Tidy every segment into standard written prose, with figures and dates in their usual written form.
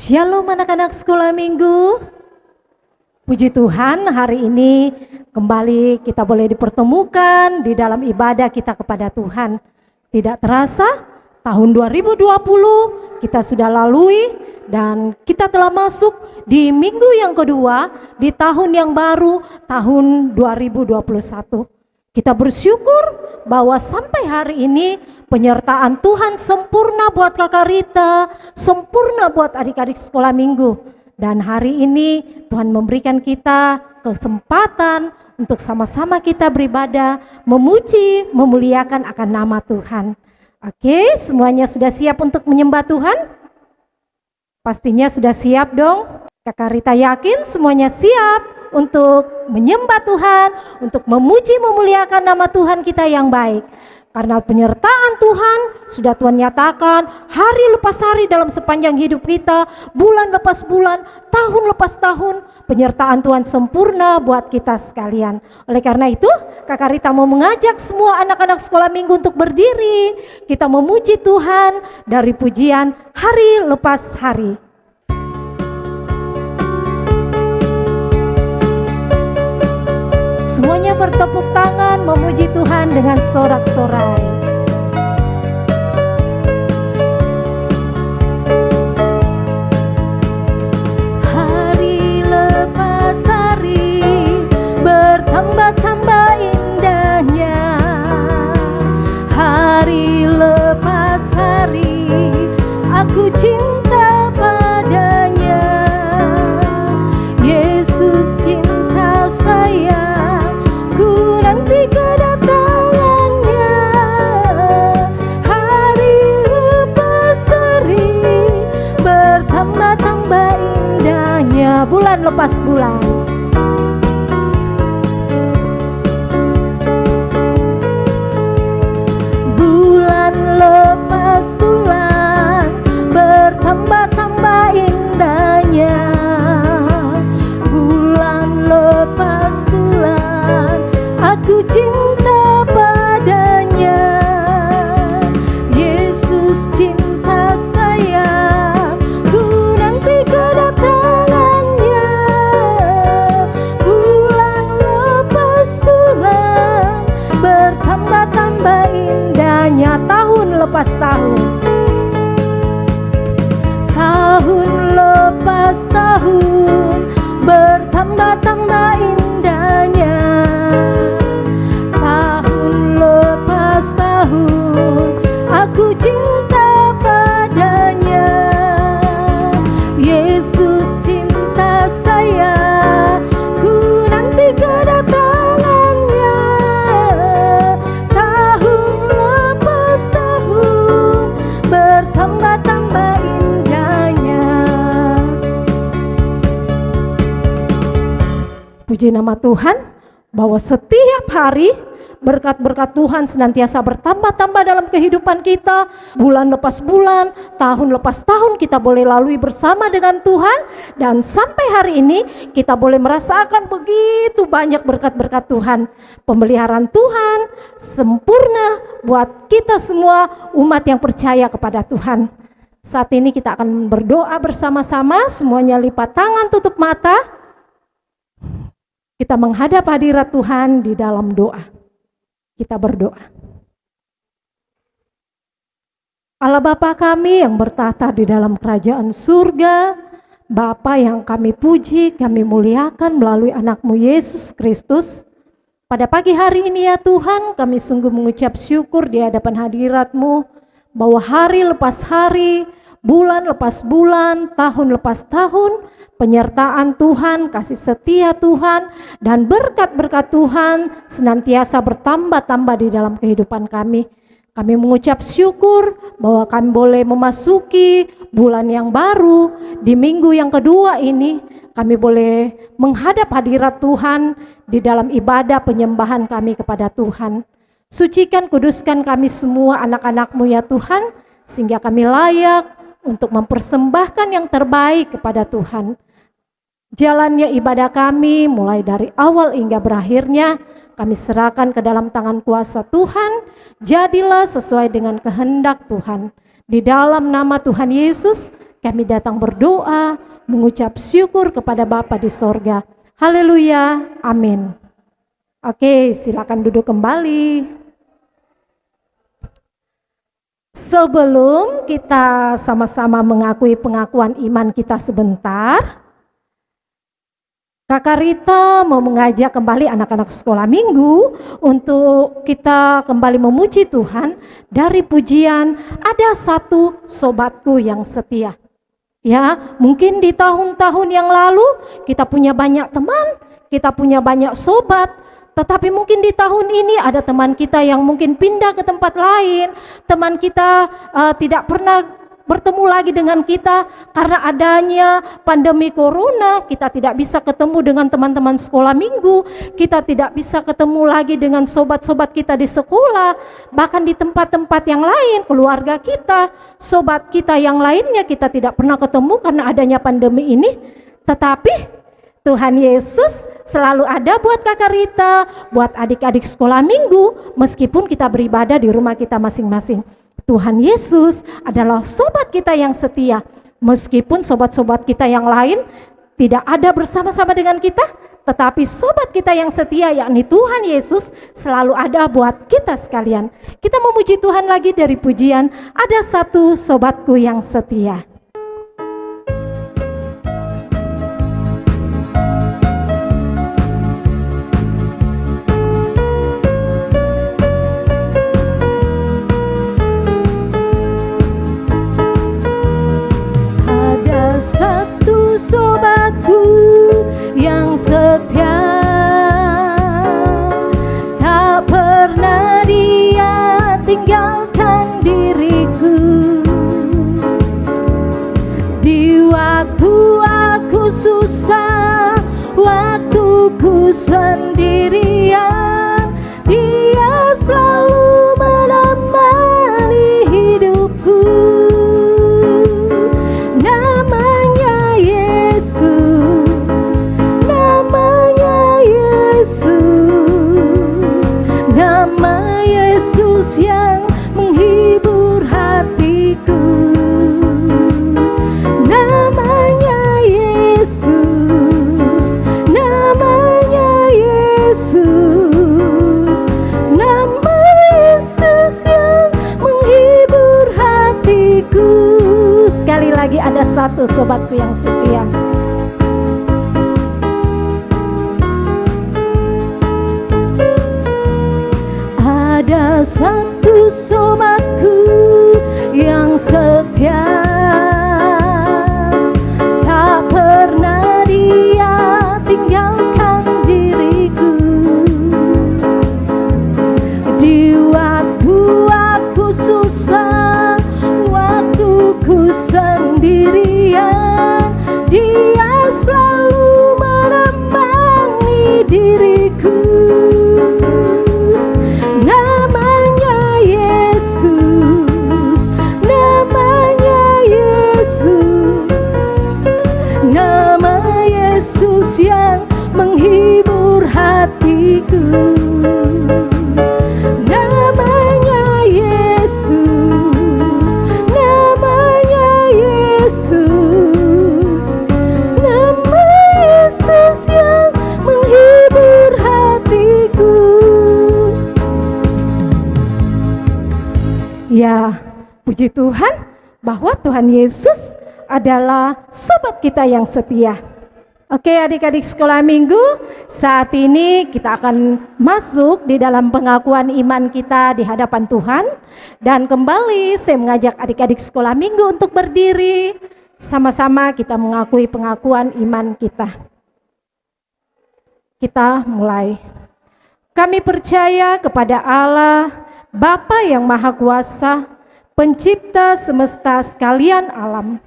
Shalom anak-anak sekolah minggu. Puji Tuhan, hari ini kembali kita boleh dipertemukan di dalam ibadah kita kepada Tuhan. Tidak terasa tahun 2020 kita sudah lalui dan kita telah masuk di minggu yang kedua di tahun yang baru, tahun 2021. Kita bersyukur bahwa sampai hari ini penyertaan Tuhan sempurna buat Kakak Rita, sempurna buat adik-adik sekolah minggu. Dan hari ini Tuhan memberikan kita kesempatan untuk sama-sama kita beribadah, memuji, memuliakan akan nama Tuhan. Oke, semuanya sudah siap untuk menyembah Tuhan? Pastinya sudah siap dong. Kakak Rita yakin semuanya siap untuk menyembah Tuhan, untuk memuji, memuliakan nama Tuhan kita yang baik. Karena penyertaan Tuhan sudah Tuhan nyatakan hari lepas hari dalam sepanjang hidup kita, bulan lepas bulan, tahun lepas tahun, penyertaan Tuhan sempurna buat kita sekalian. Oleh karena itu, Kakak Rita mau mengajak semua anak-anak sekolah minggu untuk berdiri. Kita memuji Tuhan dari pujian hari lepas hari. Semuanya bertepuk tangan memuji Tuhan dengan sorak-sorai. Hari lepas hari bertambah-tambah indahnya. Hari lepas hari aku cinta padanya. Yesus cinta saya, nanti kedatangannya. Hari lepas hari bertambah-tambah indahnya. Bulan lepas bulan, bulan lepas bulan bertambah-tambah indahnya. Bulan lepas bulan aku cinta padanya. Yesus cinta saya, ku nanti kedatangannya. Bulan lepas bulan bertambah-tambah indahnya. Tahun lepas tahun, tahun lepas tahun bertambah-tambah indahnya. Tahun aku cinta padanya. Yesus cinta saya, ku nanti kedatangannya. Tahun lepas tahun bertambah-tambah indahnya. Puji nama Tuhan bahwa setiap hari berkat-berkat Tuhan senantiasa bertambah-tambah dalam kehidupan kita. Bulan lepas bulan, tahun lepas tahun kita boleh lalui bersama dengan Tuhan. Dan sampai hari ini kita boleh merasakan begitu banyak berkat-berkat Tuhan. Pemeliharaan Tuhan sempurna buat kita semua umat yang percaya kepada Tuhan. Saat ini kita akan berdoa bersama-sama. Semuanya lipat tangan, tutup mata. Kita menghadap hadirat Tuhan di dalam doa. Kita berdoa. Allah Bapa kami yang bertata di dalam kerajaan surga, Bapa yang kami puji, kami muliakan melalui anak-Mu Yesus Kristus. Pada pagi hari ini ya Tuhan, kami sungguh mengucap syukur di hadapan hadirat-Mu, bahwa hari lepas hari, bulan lepas bulan, tahun lepas tahun, penyertaan Tuhan, kasih setia Tuhan, dan berkat-berkat Tuhan senantiasa bertambah-tambah di dalam kehidupan kami. Kami mengucap syukur bahwa kami boleh memasuki bulan yang baru. Di minggu yang kedua ini, kami boleh menghadap hadirat Tuhan di dalam ibadah penyembahan kami kepada Tuhan. Sucikan, kuduskan kami semua anak-anak-Mu ya Tuhan, sehingga kami layak untuk mempersembahkan yang terbaik kepada Tuhan. Jalannya ibadah kami mulai dari awal hingga berakhirnya kami serahkan ke dalam tangan kuasa Tuhan. Jadilah sesuai dengan kehendak Tuhan. Di dalam nama Tuhan Yesus kami datang berdoa, mengucap syukur kepada Bapa di sorga. Haleluya, amin. Oke, silakan duduk kembali. Sebelum kita sama-sama mengakui pengakuan iman kita sebentar, Kakak Rita mau mengajak kembali anak-anak sekolah minggu untuk kita kembali memuji Tuhan dari pujian "Ada Satu Sobatku Yang Setia". Ya, mungkin di tahun-tahun yang lalu kita punya banyak teman, kita punya banyak sobat, tetapi mungkin di tahun ini ada teman kita yang mungkin pindah ke tempat lain, teman kita tidak pernah bertemu lagi dengan kita karena adanya pandemi corona. Kita tidak bisa ketemu dengan teman-teman sekolah minggu, kita tidak bisa ketemu lagi dengan sobat-sobat kita di sekolah, bahkan di tempat-tempat yang lain, keluarga kita, sobat kita yang lainnya kita tidak pernah ketemu karena adanya pandemi ini. Tetapi Tuhan Yesus selalu ada buat Kakak Rita, buat adik-adik sekolah minggu, meskipun kita beribadah di rumah kita masing-masing. Tuhan Yesus adalah sobat kita yang setia. Meskipun sobat-sobat kita yang lain tidak ada bersama-sama dengan kita, tetapi sobat kita yang setia, yakni Tuhan Yesus, selalu ada buat kita sekalian. Kita memuji Tuhan lagi dari pujian "Ada Satu Sobatku Yang Setia". Satu sobatku yang setia, tak pernah dia tinggalkan diriku. Di waktu aku susah, waktu ku sendirian, dia selalu menemani hidupku. Yang menghibur hatiku, namanya Yesus, namanya Yesus, nama Yesus yang menghibur hatiku. Sekali lagi, ada satu sobatku yang setia. Ada satu sobatku yang setia, tak pernah dia tinggalkan diriku. Di waktu aku susah, waktu ku sendirian, dia selalu menemani diriku. Yang menghibur hatiku, namanya Yesus, namanya Yesus, nama Yesus yang menghibur hatiku. Ya, puji Tuhan bahwa Tuhan Yesus adalah sobat kita yang setia. Oke, adik-adik sekolah minggu, saat ini kita akan masuk di dalam pengakuan iman kita di hadapan Tuhan. Dan kembali saya mengajak adik-adik sekolah minggu untuk berdiri. Sama-sama kita mengakui pengakuan iman kita. Kita mulai. Kami percaya kepada Allah, Bapa yang Maha Kuasa, Pencipta semesta sekalian alam.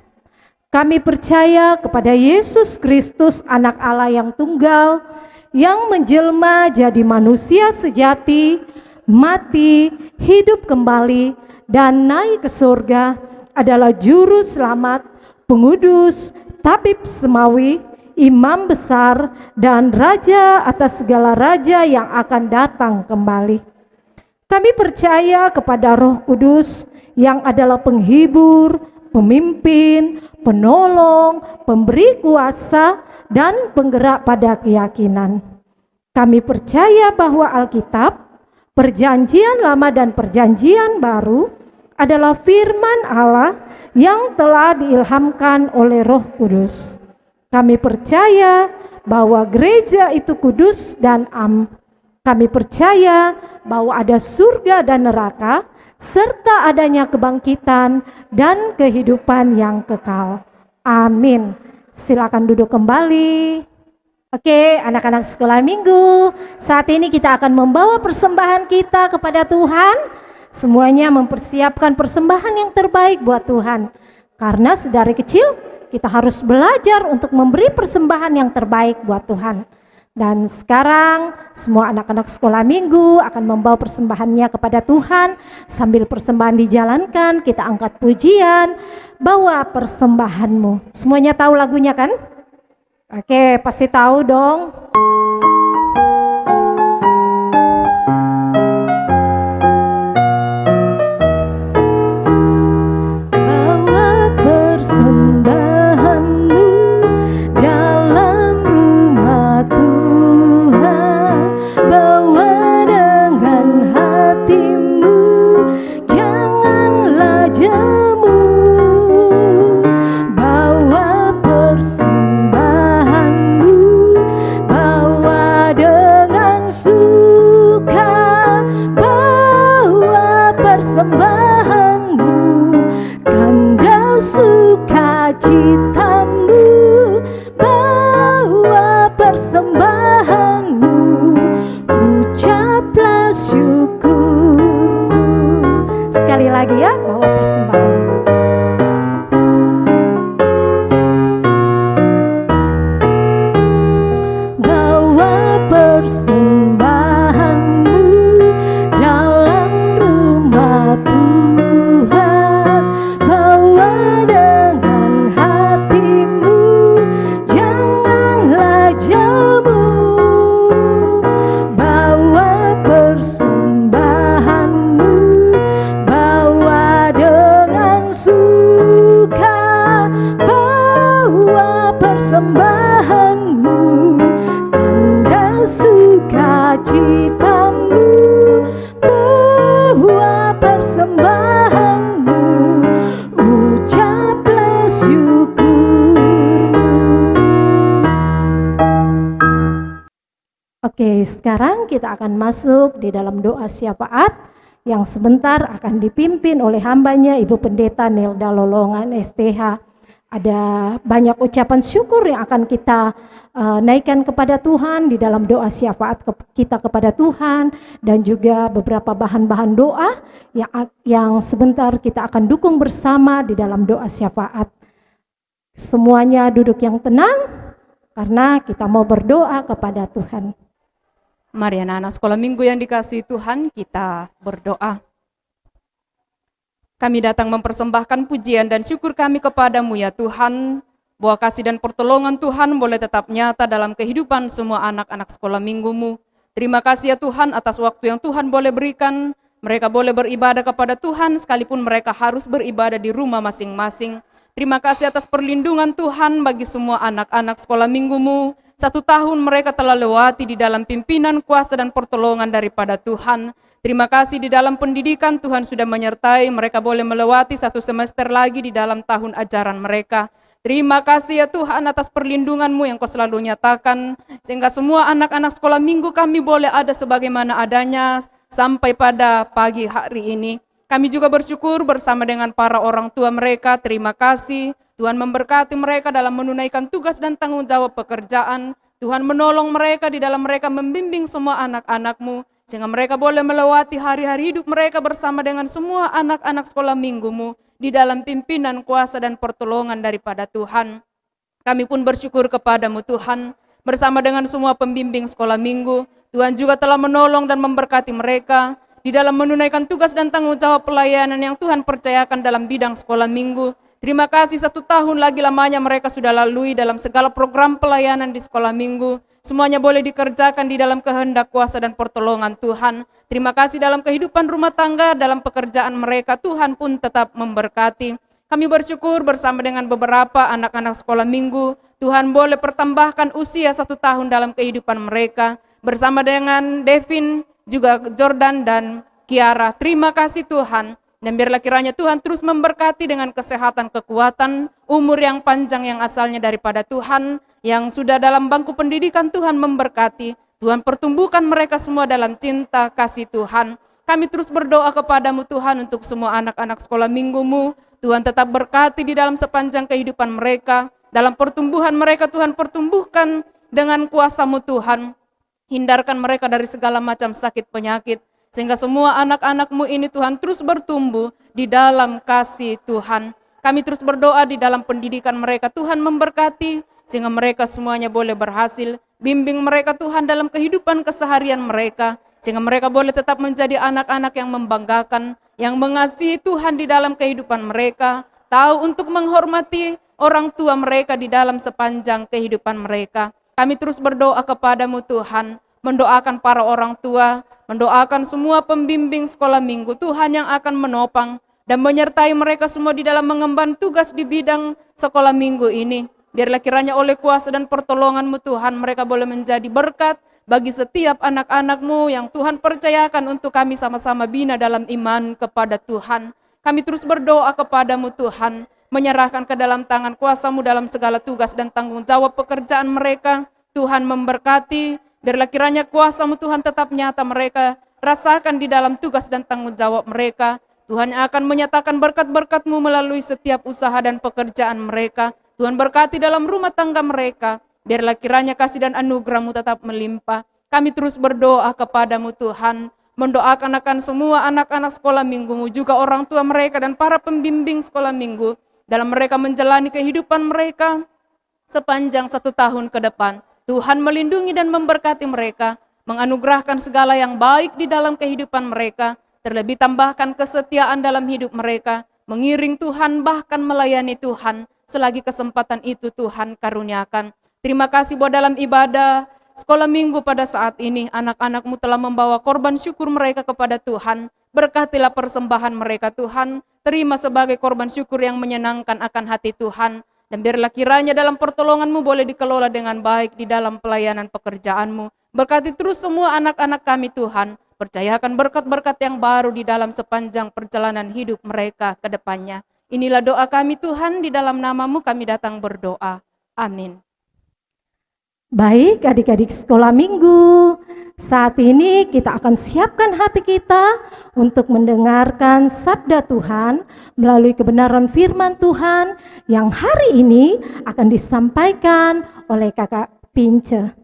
Kami percaya kepada Yesus Kristus, anak Allah yang tunggal, yang menjelma jadi manusia sejati, mati, hidup kembali, dan naik ke surga, adalah juru selamat, pengudus, tabib semawi, imam besar, dan raja atas segala raja yang akan datang kembali. Kami percaya kepada Roh Kudus yang adalah penghibur, pemimpin, penolong, pemberi kuasa, dan penggerak pada keyakinan. Kami percaya bahwa Alkitab, Perjanjian Lama dan Perjanjian Baru adalah firman Allah yang telah diilhamkan oleh Roh Kudus. Kami percaya bahwa gereja itu kudus dan am. Kami percaya bahwa ada surga dan neraka, serta adanya kebangkitan dan kehidupan yang kekal. Amin. Silakan duduk kembali. Oke, anak-anak sekolah minggu, saat ini kita akan membawa persembahan kita kepada Tuhan. Semuanya mempersiapkan persembahan yang terbaik buat Tuhan. Karena sedari kecil kita harus belajar untuk memberi persembahan yang terbaik buat Tuhan. Dan sekarang semua anak-anak sekolah minggu akan membawa persembahannya kepada Tuhan. Sambil persembahan dijalankan, kita angkat pujian, bawa persembahanmu. Semuanya tahu lagunya kan? Oke, pasti tahu dong. Bawa persembahanmu dalam rumah Tuhan, bawa dengan hatimu, janganlah jemu. Bawa persembahanmu, bawa dengan suka, bawa persembahanmu, tanda sukacitamu, bawa persembahanmu, ucaplah syukurmu. Sekali lagi ya, bawa persembahan. Bawa persembahanmu dalam rumah Tuhan, bawa dengan hatimu, janganlah jemu. Bawa persembahanmu, bawa dengan suka, bawa persembahanmu, tanda sukacitamu, bawa persembahanmu, ucaplah syukurmu. Oke, sekarang kita akan masuk di dalam doa syafaat yang sebentar akan dipimpin oleh hambanya Ibu Pendeta Nelda Lolongan STH. Ada banyak ucapan syukur yang akan kita naikkan kepada Tuhan di dalam doa syafaat kita kepada Tuhan, dan juga beberapa bahan-bahan doa yang sebentar kita akan dukung bersama di dalam doa syafaat. Semuanya duduk yang tenang karena kita mau berdoa kepada Tuhan. Mari anak-anak sekolah minggu yang dikasihi Tuhan, kita berdoa. Kami datang mempersembahkan pujian dan syukur kami kepadamu ya Tuhan, bahwa kasih dan pertolongan Tuhan boleh tetap nyata dalam kehidupan semua anak-anak sekolah minggumu. Terima kasih ya Tuhan atas waktu yang Tuhan boleh berikan, mereka boleh beribadah kepada Tuhan sekalipun mereka harus beribadah di rumah masing-masing. Terima kasih atas perlindungan Tuhan bagi semua anak-anak sekolah minggumu. 1 tahun mereka telah lewati di dalam pimpinan, kuasa, dan pertolongan daripada Tuhan. Terima kasih di dalam pendidikan Tuhan sudah menyertai, mereka boleh melewati 1 semester lagi di dalam tahun ajaran mereka. Terima kasih ya Tuhan atas perlindungan-Mu yang Kau selalu nyatakan, sehingga semua anak-anak sekolah minggu kami boleh ada sebagaimana adanya sampai pada pagi hari ini. Kami juga bersyukur bersama dengan para orang tua mereka. Terima kasih Tuhan memberkati mereka dalam menunaikan tugas dan tanggung jawab pekerjaan. Tuhan menolong mereka di dalam mereka membimbing semua anak-anak-Mu, sehingga mereka boleh melewati hari-hari hidup mereka bersama dengan semua anak-anak sekolah minggu-Mu di dalam pimpinan, kuasa, dan pertolongan daripada Tuhan. Kami pun bersyukur kepadamu Tuhan, bersama dengan semua pembimbing sekolah minggu. Tuhan juga telah menolong dan memberkati mereka di dalam menunaikan tugas dan tanggung jawab pelayanan yang Tuhan percayakan dalam bidang sekolah minggu. Terima kasih 1 tahun lagi lamanya mereka sudah lalui dalam segala program pelayanan di sekolah minggu. Semuanya boleh dikerjakan di dalam kehendak, kuasa, dan pertolongan Tuhan. Terima kasih dalam kehidupan rumah tangga, dalam pekerjaan mereka, Tuhan pun tetap memberkati. Kami bersyukur bersama dengan beberapa anak-anak sekolah minggu, Tuhan boleh pertambahkan usia 1 tahun dalam kehidupan mereka, bersama dengan Devin, juga Jordan dan Kiara. Terima kasih Tuhan, dan biarlah kiranya Tuhan terus memberkati dengan kesehatan, kekuatan, umur yang panjang yang asalnya daripada Tuhan, yang sudah dalam bangku pendidikan Tuhan memberkati. Tuhan pertumbuhkan mereka semua dalam cinta kasih Tuhan. Kami terus berdoa kepadamu Tuhan untuk semua anak-anak sekolah minggumu. Tuhan tetap berkati di dalam sepanjang kehidupan mereka. Dalam pertumbuhan mereka Tuhan pertumbuhkan dengan kuasa-Mu Tuhan. Hindarkan mereka dari segala macam sakit penyakit. Sehingga semua anak-anak-Mu ini Tuhan terus bertumbuh di dalam kasih Tuhan. Kami terus berdoa di dalam pendidikan mereka Tuhan memberkati. Sehingga mereka semuanya boleh berhasil. Bimbing mereka Tuhan dalam kehidupan keseharian mereka. Sehingga mereka boleh tetap menjadi anak-anak yang membanggakan, yang mengasihi Tuhan di dalam kehidupan mereka, tahu untuk menghormati orang tua mereka di dalam sepanjang kehidupan mereka. Kami terus berdoa kepadamu Tuhan, mendoakan para orang tua, mendoakan semua pembimbing sekolah minggu Tuhan yang akan menopang dan menyertai mereka semua di dalam mengemban tugas di bidang sekolah minggu ini. Biarlah kiranya oleh kuasa dan pertolongan-Mu Tuhan, mereka boleh menjadi berkat bagi setiap anak-anak-Mu yang Tuhan percayakan untuk kami sama-sama bina dalam iman kepada Tuhan. Kami terus berdoa kepadamu Tuhan, menyerahkan ke dalam tangan kuasa-Mu dalam segala tugas dan tanggung jawab pekerjaan mereka. Tuhan memberkati, biarlah kiranya kuasa-Mu Tuhan tetap nyata mereka rasakan di dalam tugas dan tanggung jawab mereka. Tuhan yang akan menyatakan berkat-berkat-Mu melalui setiap usaha dan pekerjaan mereka. Tuhan berkati dalam rumah tangga mereka. Biarlah kiranya kasih dan anugerah-Mu tetap melimpah. Kami terus berdoa kepadamu Tuhan, mendoakan akan semua anak-anak sekolah minggu-Mu, juga orang tua mereka dan para pembimbing sekolah minggu, dalam mereka menjalani kehidupan mereka sepanjang 1 tahun ke depan. Tuhan melindungi dan memberkati mereka, menganugerahkan segala yang baik di dalam kehidupan mereka, terlebih tambahkan kesetiaan dalam hidup mereka, mengiring Tuhan bahkan melayani Tuhan, selagi kesempatan itu Tuhan karuniakan. Terima kasih bahwa dalam ibadah sekolah minggu pada saat ini, anak-anak-Mu telah membawa korban syukur mereka kepada Tuhan. Berkatilah persembahan mereka Tuhan, terima sebagai korban syukur yang menyenangkan akan hati Tuhan. Dan biarlah kiranya dalam pertolongan-Mu boleh dikelola dengan baik di dalam pelayanan pekerjaan-Mu. Berkati terus semua anak-anak kami Tuhan, percayakan berkat-berkat yang baru di dalam sepanjang perjalanan hidup mereka ke depannya. Inilah doa kami Tuhan, di dalam nama-Mu kami datang berdoa. Amin. Baik adik-adik sekolah minggu, saat ini kita akan siapkan hati kita untuk mendengarkan sabda Tuhan melalui kebenaran firman Tuhan yang hari ini akan disampaikan oleh Kakak Pince.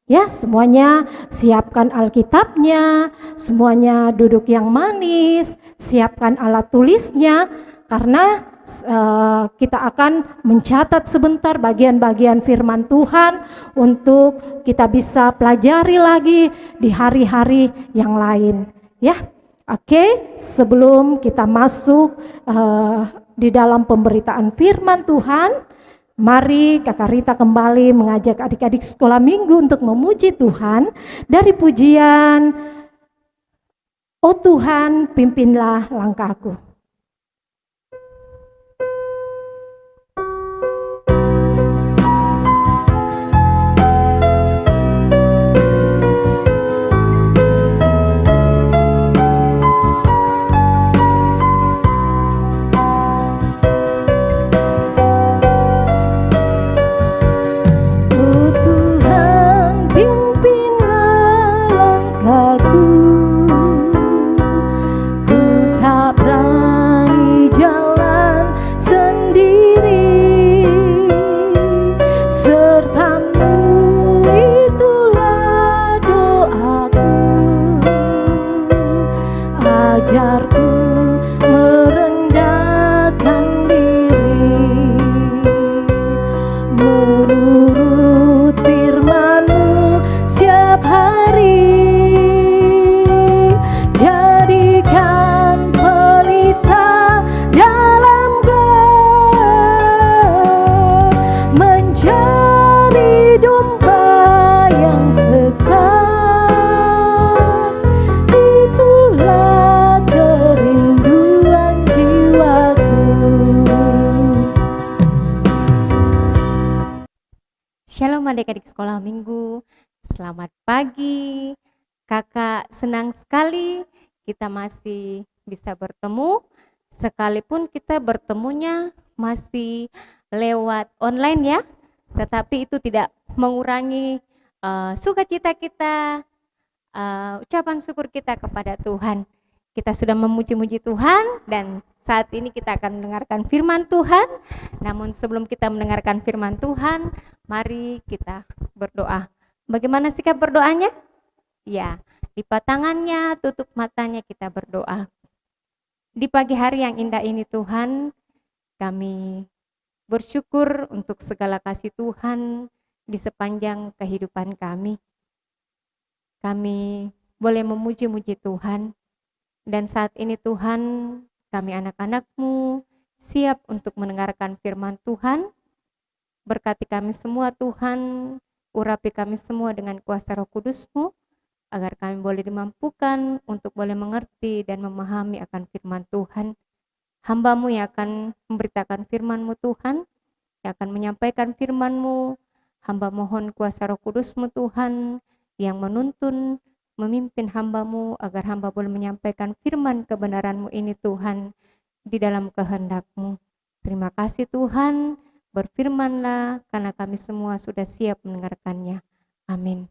Ya, semuanya siapkan Alkitabnya, semuanya duduk yang manis, siapkan alat tulisnya, karena kita akan mencatat sebentar bagian-bagian firman Tuhan untuk kita bisa pelajari lagi di hari-hari yang lain. Ya, oke, sebelum kita masuk di dalam pemberitaan firman Tuhan, mari Kakak Rita kembali mengajak adik-adik sekolah minggu untuk memuji Tuhan dari pujian "Oh Tuhan, pimpinlah langkahku". Ku tak berani adik-adik sekolah minggu, selamat pagi. Kakak senang sekali kita masih bisa bertemu, sekalipun kita bertemunya masih lewat online ya, tetapi itu tidak mengurangi sukacita kita, ucapan syukur kita kepada Tuhan. Kita sudah memuji-muji Tuhan dan saat ini kita akan mendengarkan firman Tuhan. Namun sebelum kita mendengarkan firman Tuhan, mari kita berdoa. Bagaimana sikap berdoanya? Ya, lipat tangannya, tutup matanya, kita berdoa. Di pagi hari yang indah ini Tuhan, kami bersyukur untuk segala kasih Tuhan di sepanjang kehidupan kami. Kami boleh memuji-muji Tuhan. Dan saat ini Tuhan, kami anak-anak-Mu siap untuk mendengarkan firman Tuhan. Berkati kami semua Tuhan, urapi kami semua dengan kuasa Roh Kudus-Mu, agar kami boleh dimampukan untuk boleh mengerti dan memahami akan firman Tuhan. Hamba-Mu yang akan memberitakan firman-Mu Tuhan, yang akan menyampaikan firman-Mu. Hamba mohon kuasa Roh Kudus-Mu Tuhan, yang menuntun, memimpin hamba-Mu agar hamba boleh menyampaikan firman kebenaran-Mu ini Tuhan di dalam kehendak-Mu. Terima kasih Tuhan, berfirman-Lah karena kami semua sudah siap mendengarkannya. Amin.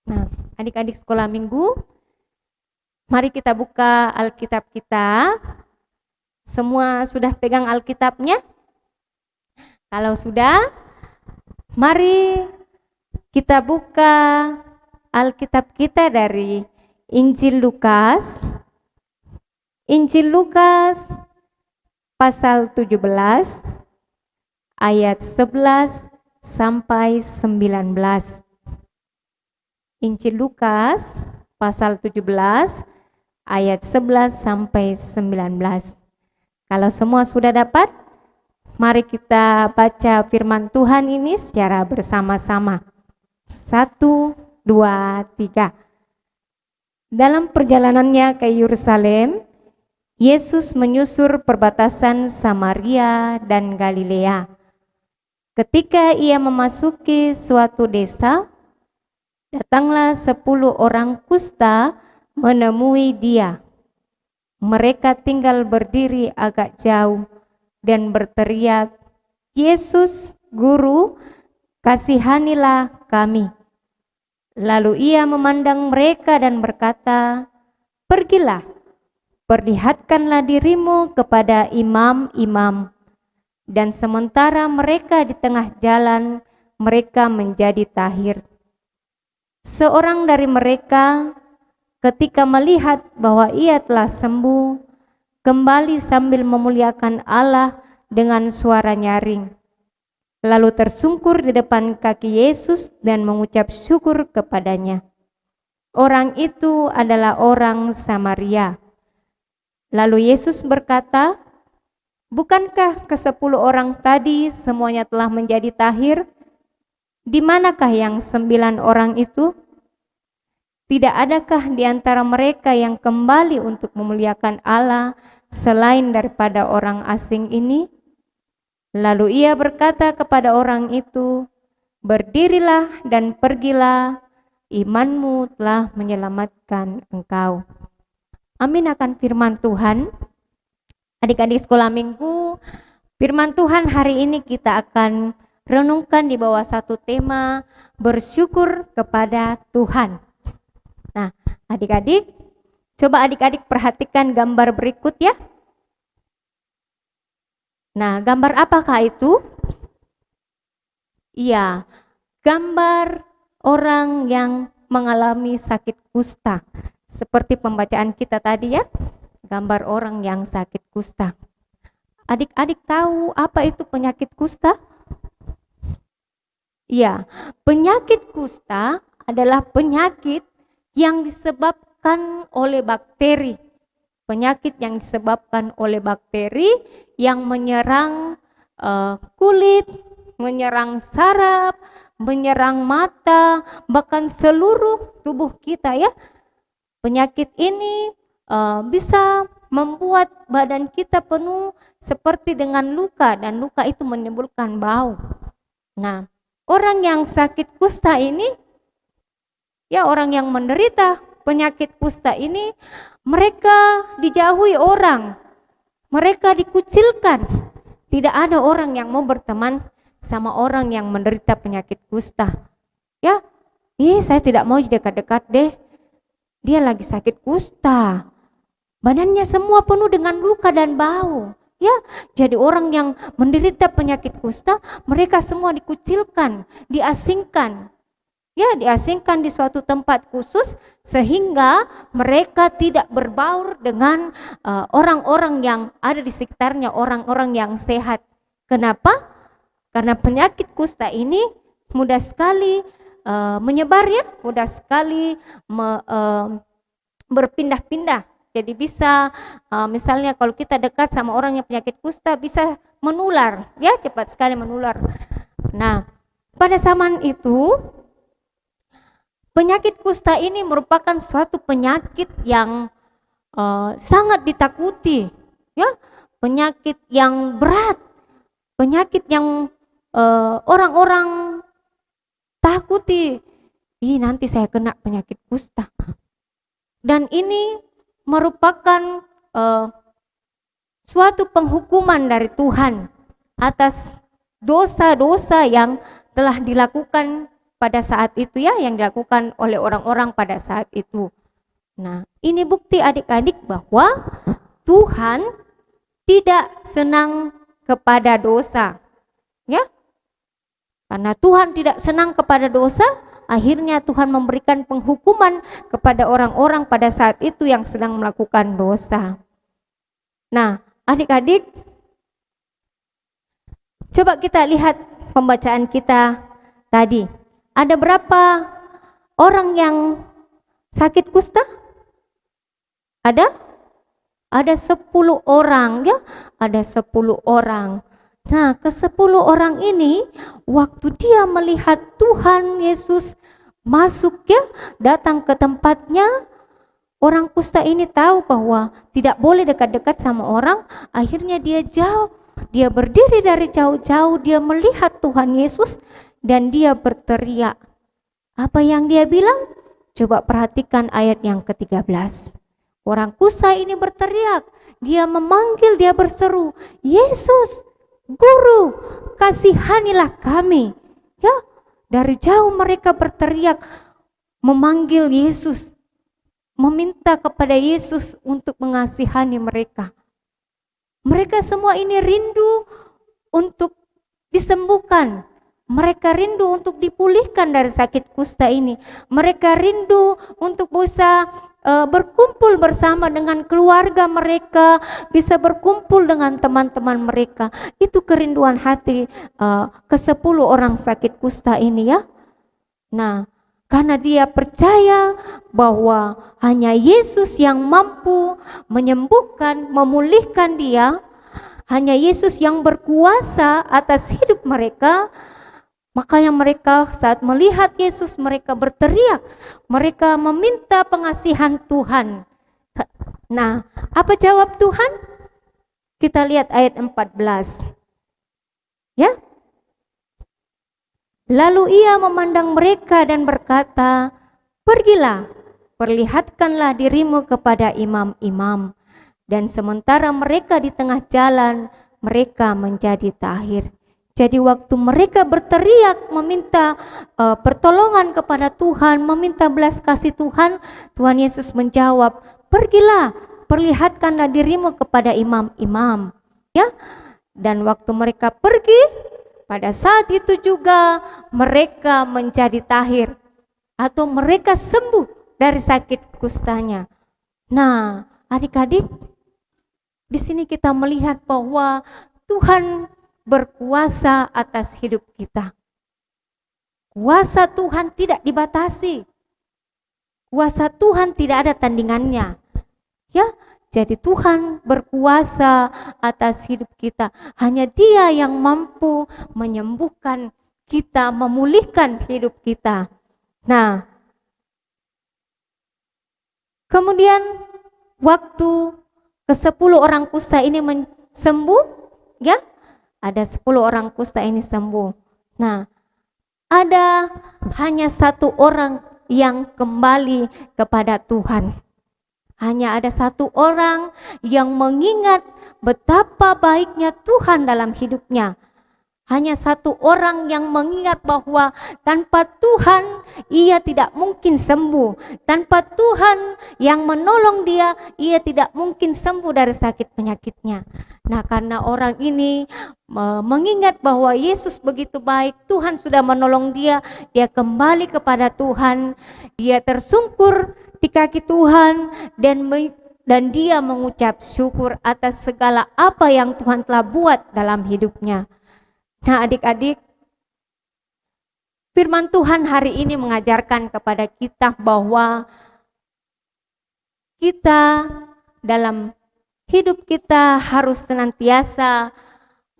Nah, adik-adik sekolah minggu, mari kita buka Alkitab kita. Semua sudah pegang Alkitabnya? Kalau sudah, mari kita buka Alkitab kita dari Injil Lukas. Injil Lukas pasal 17 ayat 11 sampai 19. Injil Lukas pasal 17 ayat 11 sampai 19. Kalau semua sudah dapat, mari kita baca firman Tuhan ini secara bersama-sama. 1, 2, 3. Dalam perjalanannya ke Yerusalem, Yesus menyusur perbatasan Samaria dan Galilea. Ketika ia memasuki suatu desa, datanglah 10 orang kusta menemui dia. Mereka tinggal berdiri agak jauh dan berteriak, "Yesus, Guru, kasihanilah kami." Lalu ia memandang mereka dan berkata, "Pergilah, perlihatkanlah dirimu kepada imam-imam." Dan sementara mereka di tengah jalan, mereka menjadi tahir. Seorang dari mereka, ketika melihat bahwa ia telah sembuh, kembali sambil memuliakan Allah dengan suara nyaring. Lalu tersungkur di depan kaki Yesus dan mengucap syukur kepadanya. Orang itu adalah orang Samaria. Lalu Yesus berkata, "Bukankah ke-10 orang tadi semuanya telah menjadi tahir? Di manakah yang 9 orang itu? Tidak adakah di antara mereka yang kembali untuk memuliakan Allah selain daripada orang asing ini?" Lalu ia berkata kepada orang itu, "Berdirilah dan pergilah, imanmu telah menyelamatkan engkau." Amin akan firman Tuhan. Adik-adik sekolah minggu, firman Tuhan hari ini kita akan renungkan di bawah satu tema, bersyukur kepada Tuhan. Nah, adik-adik, coba adik-adik perhatikan gambar berikut ya. Nah, gambar apakah itu? Iya, gambar orang yang mengalami sakit kusta. Seperti pembacaan kita tadi ya, gambar orang yang sakit kusta. Adik-adik tahu apa itu penyakit kusta? Iya, penyakit kusta adalah penyakit yang disebabkan oleh bakteri. Penyakit yang disebabkan oleh bakteri yang menyerang kulit, menyerang saraf, menyerang mata, bahkan seluruh tubuh kita ya. Penyakit ini bisa membuat badan kita penuh seperti dengan luka dan luka itu menimbulkan bau. Nah, orang yang sakit kusta ini, ya orang yang menderita penyakit kusta ini, mereka dijauhi orang, mereka dikucilkan. Tidak ada orang yang mau berteman sama orang yang menderita penyakit kusta. Ya, saya tidak mau dekat-dekat deh. Dia lagi sakit kusta. Badannya semua penuh dengan luka dan bau. Ya, jadi orang yang menderita penyakit kusta, mereka semua dikucilkan, diasingkan. Ya, diasingkan di suatu tempat khusus sehingga mereka tidak berbaur dengan orang-orang yang ada di sekitarnya, orang-orang yang sehat. Kenapa? Karena penyakit kusta ini mudah sekali menyebar, ya, mudah sekali berpindah-pindah. Jadi bisa misalnya kalau kita dekat sama orang yang penyakit kusta bisa menular, ya, cepat sekali menular. Nah, pada zaman itu penyakit kusta ini merupakan suatu penyakit yang sangat ditakuti, ya, penyakit yang berat, penyakit yang orang-orang takuti. Nanti saya kena penyakit kusta. Dan ini merupakan suatu penghukuman dari Tuhan atas dosa-dosa yang telah dilakukan pada saat itu, ya, yang dilakukan oleh orang-orang pada saat itu. Nah, ini bukti adik-adik bahwa Tuhan tidak senang kepada dosa, ya. Karena Tuhan tidak senang kepada dosa, akhirnya Tuhan memberikan penghukuman kepada orang-orang pada saat itu yang sedang melakukan dosa. Nah, adik-adik, coba kita lihat pembacaan kita tadi. Ada berapa orang yang sakit kusta? Ada 10 orang, ya. Ada 10 orang. Nah, ke-10 orang ini waktu dia melihat Tuhan Yesus masuk, ya, datang ke tempatnya, orang kusta ini tahu bahwa tidak boleh dekat-dekat sama orang. Akhirnya dia jauh, dia berdiri dari jauh-jauh, dia melihat Tuhan Yesus dan dia berteriak. Apa yang dia bilang? Coba perhatikan ayat yang ke-13. Orang kusta ini berteriak, dia memanggil, dia berseru, "Yesus, Guru, kasihanilah kami." Ya, dari jauh mereka berteriak, memanggil Yesus, meminta kepada Yesus untuk mengasihani mereka. Mereka semua ini rindu untuk disembuhkan. Mereka rindu untuk dipulihkan dari sakit kusta ini. Mereka rindu untuk bisa berkumpul bersama dengan keluarga mereka, bisa berkumpul dengan teman-teman mereka. Itu kerinduan hati ke-10 orang sakit kusta ini, ya. Nah, karena dia percaya bahwa hanya Yesus yang mampu menyembuhkan, memulihkan dia, hanya Yesus yang berkuasa atas hidup mereka, makanya mereka saat melihat Yesus mereka berteriak, mereka meminta pengasihan Tuhan. Nah, apa jawab Tuhan? Kita lihat ayat 14. Ya. Lalu ia memandang mereka dan berkata, "Pergilah, perlihatkanlah dirimu kepada imam-imam." Dan sementara mereka di tengah jalan, mereka menjadi tahir. Jadi waktu mereka berteriak meminta pertolongan kepada Tuhan, meminta belas kasih Tuhan, Tuhan Yesus menjawab, "Pergilah, perlihatkanlah dirimu kepada imam-imam." Ya. Dan waktu mereka pergi, pada saat itu juga mereka menjadi tahir atau mereka sembuh dari sakit kustanya. Nah, adik-adik, di sini kita melihat bahwa Tuhan berkuasa atas hidup kita. Kuasa Tuhan tidak dibatasi. Kuasa Tuhan tidak ada tandingannya. Ya, jadi Tuhan berkuasa atas hidup kita. Hanya Dia yang mampu menyembuhkan kita, memulihkan hidup kita. Nah, kemudian waktu ke-10 orang kusta ini sembuh, ya, ada 10 orang kusta ini sembuh. Nah, ada hanya satu orang yang kembali kepada Tuhan. Hanya ada satu orang yang mengingat betapa baiknya Tuhan dalam hidupnya. Hanya satu orang yang mengingat bahwa tanpa Tuhan ia tidak mungkin sembuh. Tanpa Tuhan yang menolong dia, ia tidak mungkin sembuh dari sakit penyakitnya. Nah, karena orang ini mengingat bahwa Yesus begitu baik, Tuhan sudah menolong dia, dia kembali kepada Tuhan, dia tersungkur di kaki Tuhan dan dia mengucap syukur atas segala apa yang Tuhan telah buat dalam hidupnya. Nah, adik-adik, firman Tuhan hari ini mengajarkan kepada kita bahwa kita dalam hidup kita harus senantiasa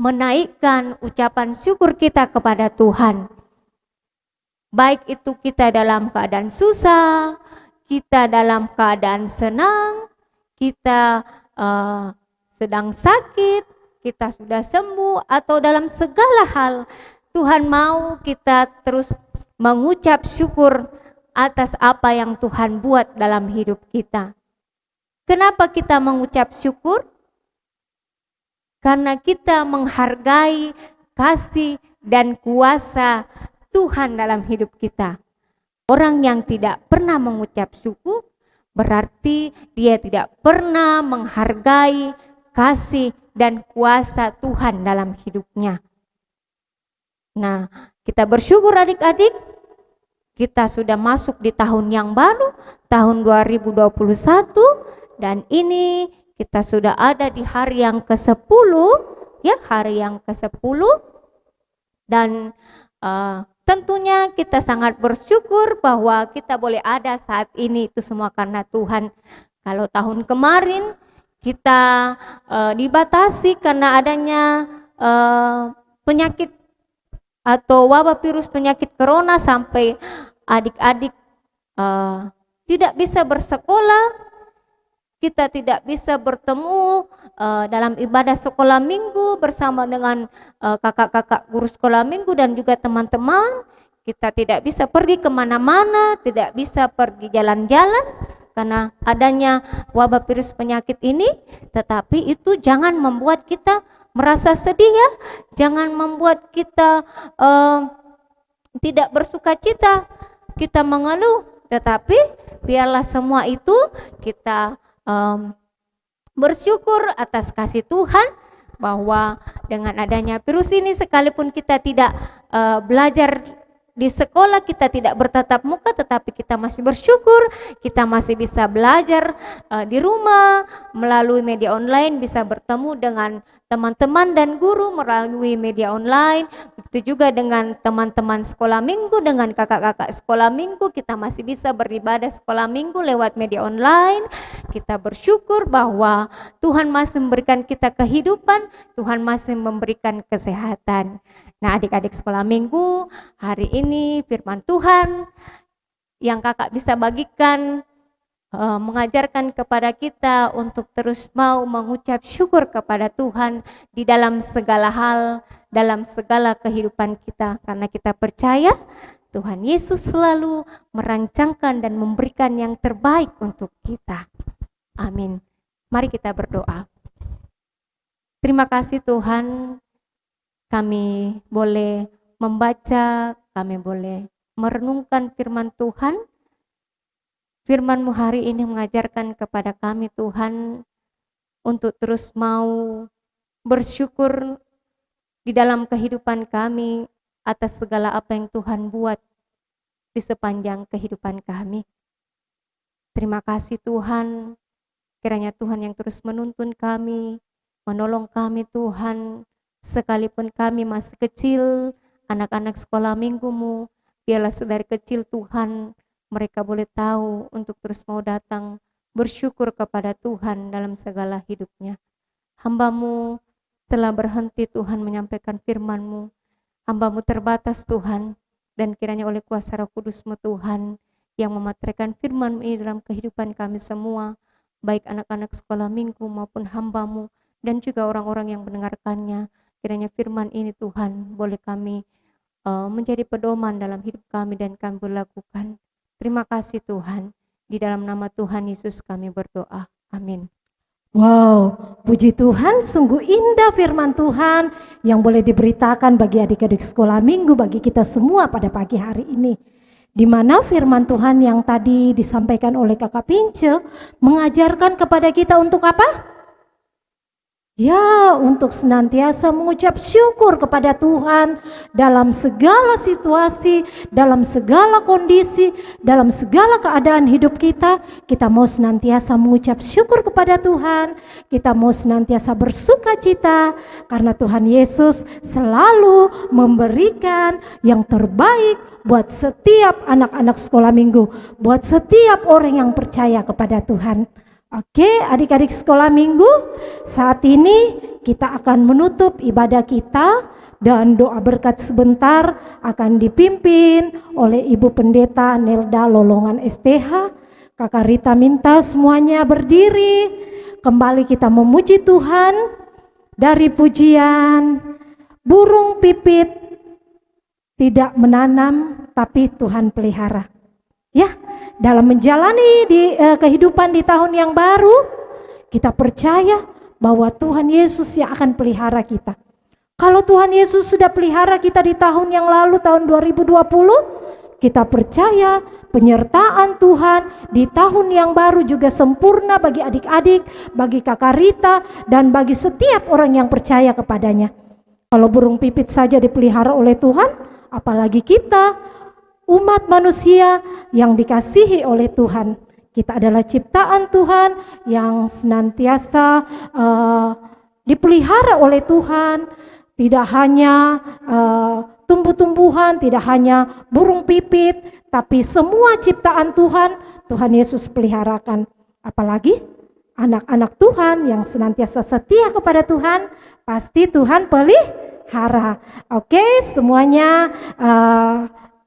menaikkan ucapan syukur kita kepada Tuhan. Baik itu kita dalam keadaan susah, kita dalam keadaan senang, kita sedang sakit, kita sudah sembuh, atau dalam segala hal, Tuhan mau kita terus mengucap syukur atas apa yang Tuhan buat dalam hidup kita. Kenapa kita mengucap syukur? Karena kita menghargai kasih dan kuasa Tuhan dalam hidup kita. Orang yang tidak pernah mengucap syukur berarti dia tidak pernah menghargai kasih dan kuasa Tuhan dalam hidupnya. Nah, kita bersyukur adik-adik, kita sudah masuk di tahun yang baru, tahun 2021, dan ini kita sudah ada di hari yang ke-10, ya, hari yang ke-10, dan tentunya kita sangat bersyukur bahwa kita boleh ada saat ini, itu semua karena Tuhan. Kalau tahun kemarin kita dibatasi karena adanya penyakit atau wabah virus penyakit corona, sampai adik-adik tidak bisa bersekolah, kita tidak bisa bertemu dalam ibadah sekolah minggu bersama dengan kakak-kakak guru sekolah minggu dan juga teman-teman. Kita tidak bisa pergi kemana-mana, tidak bisa pergi jalan-jalan karena adanya wabah virus penyakit ini. Tetapi itu jangan membuat kita merasa sedih, ya. Jangan membuat kita tidak bersuka cita, kita mengeluh. Tetapi biarlah semua itu kita bersyukur atas kasih Tuhan, bahwa dengan adanya virus ini, sekalipun kita tidak belajar di sekolah, kita tidak bertatap muka, tetapi kita masih bersyukur kita masih bisa belajar di rumah melalui media online, bisa bertemu dengan teman-teman dan guru melalui media online. Begitu juga dengan teman-teman sekolah minggu, dengan kakak-kakak sekolah minggu, kita masih bisa beribadah sekolah minggu lewat media online. Kita bersyukur bahwa Tuhan masih memberikan kita kehidupan, Tuhan masih memberikan kesehatan. Nah, adik-adik sekolah minggu, hari ini firman Tuhan yang kakak bisa bagikan mengajarkan kepada kita untuk terus mau mengucap syukur kepada Tuhan di dalam segala hal, dalam segala kehidupan kita, karena kita percaya Tuhan Yesus selalu merancangkan dan memberikan yang terbaik untuk kita. Amin. Mari kita berdoa. Terima kasih Tuhan, kami boleh membaca, kami boleh merenungkan firman Tuhan. Firman-Mu hari ini mengajarkan kepada kami Tuhan untuk terus mau bersyukur di dalam kehidupan kami atas segala apa yang Tuhan buat di sepanjang kehidupan kami. Terima kasih Tuhan, kiranya Tuhan yang terus menuntun kami, menolong kami Tuhan, sekalipun kami masih kecil, anak-anak sekolah minggu-Mu, biarlah sedari kecil Tuhan, mereka boleh tahu untuk terus mau datang bersyukur kepada Tuhan dalam segala hidupnya. Hamba-Mu telah berhenti Tuhan menyampaikan firman-Mu. Hamba-Mu terbatas Tuhan, dan kiranya oleh kuasa Roh Kudus-Mu Tuhan yang memateraikan firman-Mu ini dalam kehidupan kami semua, baik anak-anak sekolah minggu maupun hamba-Mu dan juga orang-orang yang mendengarkannya. Kiranya firman ini Tuhan boleh kami menjadi pedoman dalam hidup kami dan kami berlakukan. Terima kasih Tuhan. Di dalam nama Tuhan Yesus kami berdoa. Amin. Wow, puji Tuhan, sungguh indah firman Tuhan yang boleh diberitakan bagi adik-adik sekolah minggu, bagi kita semua pada pagi hari ini. Di mana firman Tuhan yang tadi disampaikan oleh Kakak Pince mengajarkan kepada kita untuk apa? Ya, untuk senantiasa mengucap syukur kepada Tuhan dalam segala situasi, dalam segala kondisi, dalam segala keadaan hidup kita. Kita mau senantiasa mengucap syukur kepada Tuhan, kita mau senantiasa bersuka cita karena Tuhan Yesus selalu memberikan yang terbaik buat setiap anak-anak sekolah minggu, buat setiap orang yang percaya kepada Tuhan. Oke, adik-adik sekolah minggu, saat ini kita akan menutup ibadah kita dan doa berkat sebentar akan dipimpin oleh Ibu Pendeta Nelda Lolongan STH. Kakak Rita minta semuanya berdiri, kembali kita memuji Tuhan dari pujian burung pipit tidak menanam tapi Tuhan pelihara. Ya, dalam menjalani kehidupan di tahun yang baru, kita percaya bahwa Tuhan Yesus yang akan pelihara kita. Kalau Tuhan Yesus sudah pelihara kita di tahun yang lalu, tahun 2020, kita percaya penyertaan Tuhan di tahun yang baru juga sempurna bagi adik-adik, bagi Kakak Rita, dan bagi setiap orang yang percaya kepadanya. Kalau burung pipit saja dipelihara oleh Tuhan, apalagi kita, umat manusia yang dikasihi oleh Tuhan. Kita adalah ciptaan Tuhan yang senantiasa dipelihara oleh Tuhan. Tidak hanya tumbuh-tumbuhan, tidak hanya burung pipit, tapi semua ciptaan Tuhan, Tuhan Yesus peliharakan. Apalagi anak-anak Tuhan yang senantiasa setia kepada Tuhan, pasti Tuhan pelihara. Oke, semuanya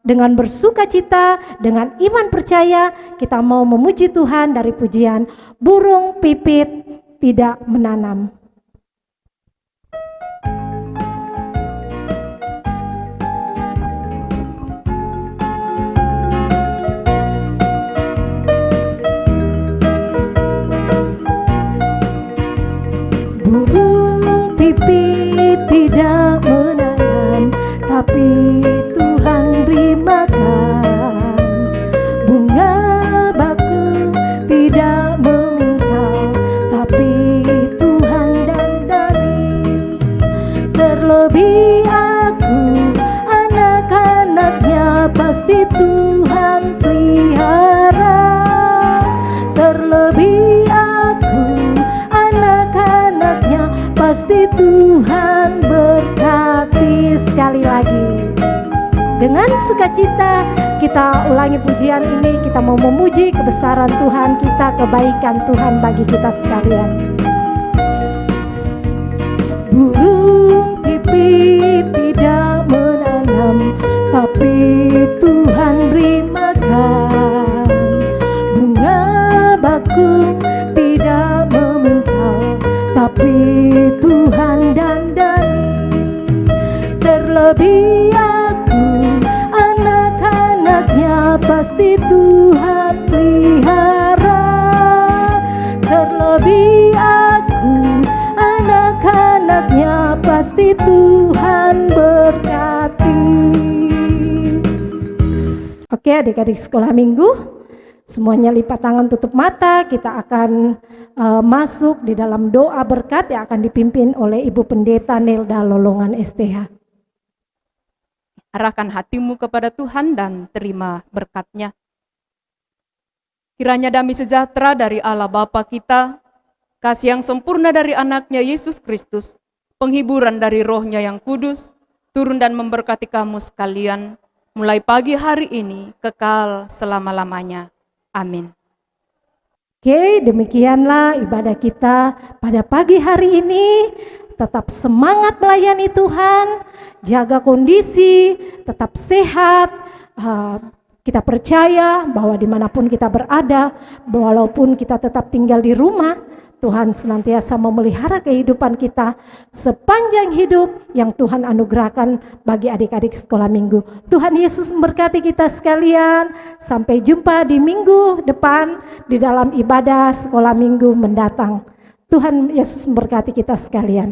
dengan bersuka cita, dengan iman percaya, kita mau memuji Tuhan dari pujian burung pipit tidak menanam. Burung pipit tidak menanam, tapi Tuhan beri makan. Bunga bakung tidak meminta, tapi Tuhan dandani. Terlebih aku, anak-anaknya pasti Tuhan pelihara. Terlebih aku, anak-anaknya pasti Tuhan berkati. Sekali lagi, dengan sukacita kita ulangi pujian ini. Kita mau memuji kebesaran Tuhan kita, kebaikan Tuhan bagi kita sekalian. Burung pipit tidak menanam, tapi Tuhan beri makan. Bunga bakung tidak meminta, tapi Tuhan dandani. Terlebih aku, anak-anaknya pasti Tuhan pelihara. Terlebih aku, anak-anaknya pasti Tuhan berkati. Oke, adik-adik sekolah minggu, semuanya lipat tangan, tutup mata. Kita akan masuk di dalam doa berkat yang akan dipimpin oleh Ibu Pendeta Nelda Lolongan STH. Arahkan hatimu kepada Tuhan dan terima berkat-Nya. Kiranya damai sejahtera dari Allah Bapa kita, kasih yang sempurna dari anaknya Yesus Kristus, penghiburan dari Roh-Nya yang kudus, turun dan memberkati kamu sekalian, mulai pagi hari ini, kekal selama-lamanya. Amin. Oke, demikianlah ibadah kita pada pagi hari ini. Tetap semangat melayani Tuhan, jaga kondisi, tetap sehat. Kita percaya bahwa dimanapun kita berada, walaupun kita tetap tinggal di rumah, Tuhan senantiasa memelihara kehidupan kita sepanjang hidup yang Tuhan anugerahkan bagi adik-adik sekolah minggu. Tuhan Yesus memberkati kita sekalian. Sampai jumpa di minggu depan di dalam ibadah sekolah minggu mendatang. Tuhan Yesus memberkati kita sekalian.